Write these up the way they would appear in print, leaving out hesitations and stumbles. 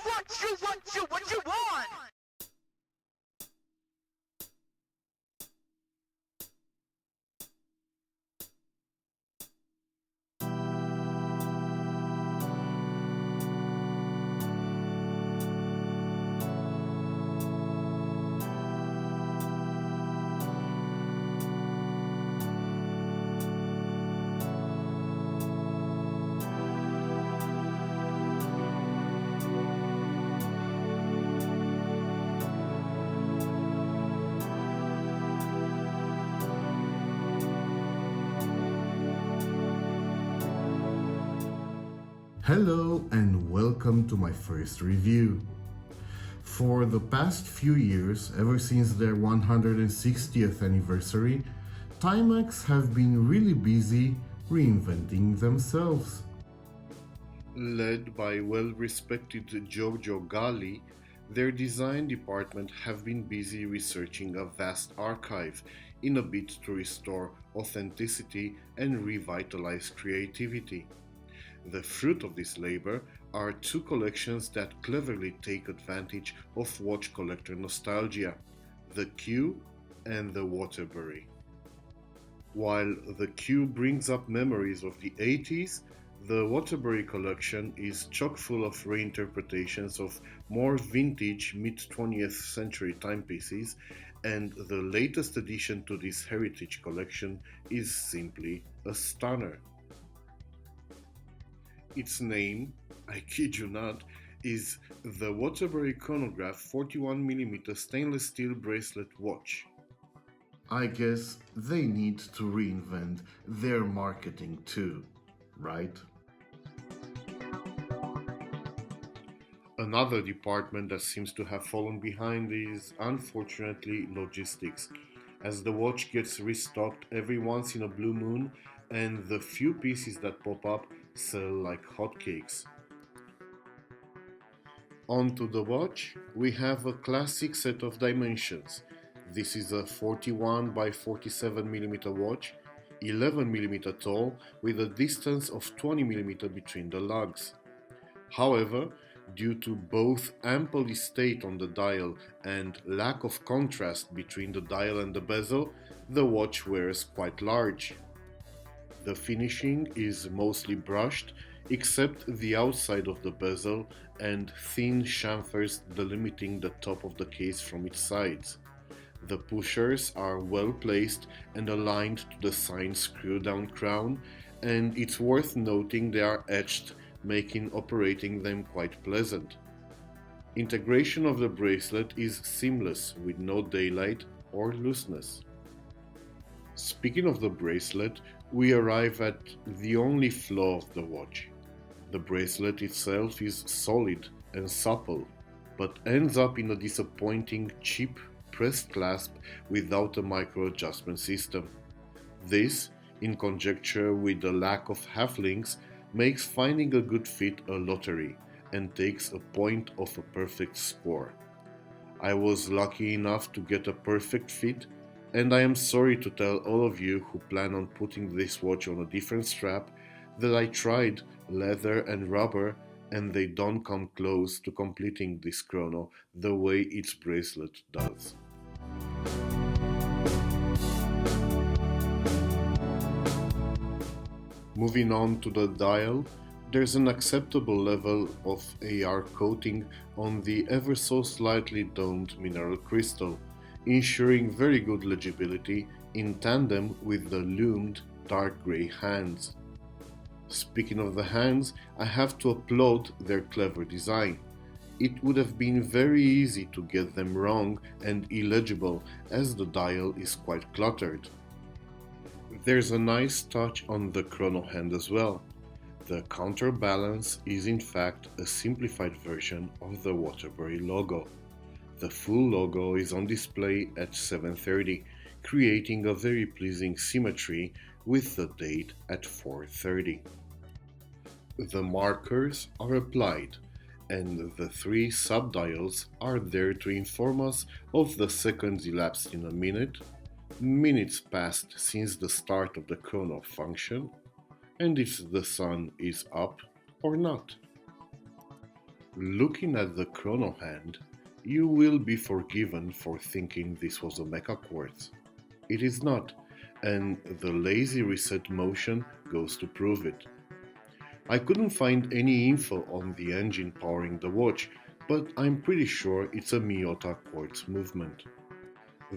What you want? Hello and welcome to my first review. For the past few years, ever since their 160th anniversary, Timex have been really busy reinventing themselves. Led by well-respected Giorgio Galli, their design department have been busy researching a vast archive in a bid to restore authenticity and revitalize creativity. The fruit of this labor are two collections that cleverly take advantage of watch collector nostalgia, the Q and the Waterbury. While the Q brings up memories of the 80s, the Waterbury collection is chock full of reinterpretations of more vintage mid-20th century timepieces, and the latest addition to this heritage collection is simply a stunner. Its name, I kid you not, is the Waterbury Chronograph 41mm stainless steel bracelet watch. I guess they need to reinvent their marketing too, right? Another department that seems to have fallen behind is, unfortunately, logistics, as the watch gets restocked every once in a blue moon and the few pieces that pop up sell like hotcakes. Onto the watch, we have a classic set of dimensions. This is a 41 by 47mm watch, 11mm tall, with a distance of 20mm between the lugs. However, due to both ample estate on the dial and lack of contrast between the dial and the bezel, the watch wears quite large. The finishing is mostly brushed, except the outside of the bezel and thin chamfers delimiting the top of the case from its sides. The pushers are well placed and aligned to the signed screw-down crown, and it's worth noting they are etched, making operating them quite pleasant. Integration of the bracelet is seamless with no daylight or looseness. Speaking of the bracelet, we arrive at the only flaw of the watch. The bracelet itself is solid and supple, but ends up in a disappointing cheap pressed clasp without a micro adjustment system. This, in conjecture with the lack of half links, makes finding a good fit a lottery and takes a point off a perfect score. I was lucky enough to get a perfect fit, and I am sorry to tell all of you who plan on putting this watch on a different strap that I tried leather and rubber and they don't come close to completing this chrono the way its bracelet does. Moving on to the dial, there's an acceptable level of AR coating on the ever so slightly domed mineral crystal, ensuring very good legibility in tandem with the lumed dark grey hands. Speaking of the hands, I have to applaud their clever design. It would have been very easy to get them wrong and illegible, as the dial is quite cluttered. There's a nice touch on the chrono hand as well. The counterbalance is in fact a simplified version of the Waterbury logo. The full logo is on display at 7:30, creating a very pleasing symmetry with the date at 4:30. The markers are applied, and the three subdials are there to inform us of the seconds elapsed in a minute, minutes passed since the start of the chrono function, and if the sun is up or not. Looking at the Chrono hand, you will be forgiven for thinking this was a mecha quartz. It is not, and the lazy reset motion goes to prove it. I couldn't find any info on the engine powering the watch, but I'm pretty sure it's a Miyota quartz movement.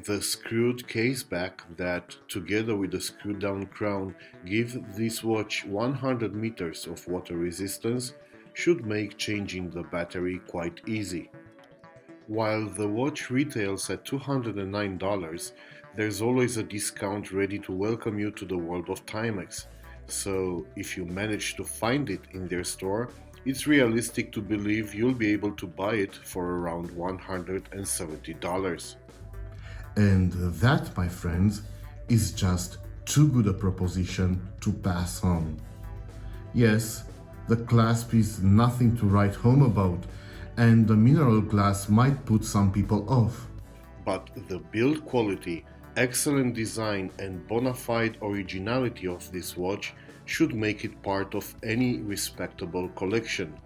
The screwed case back that, together with the screwed down crown, give this watch 100 meters of water resistance, should make changing the battery quite easy. While the watch retails at $209, there's always a discount ready to welcome you to the world of Timex. So, if you manage to find it in their store, it's realistic to believe you'll be able to buy it for around $170. And that, my friends, is just too good a proposition to pass on. Yes, the clasp is nothing to write home about, and the mineral glass might put some people off. But the build quality, excellent design, and bona fide originality of this watch should make it part of any respectable collection,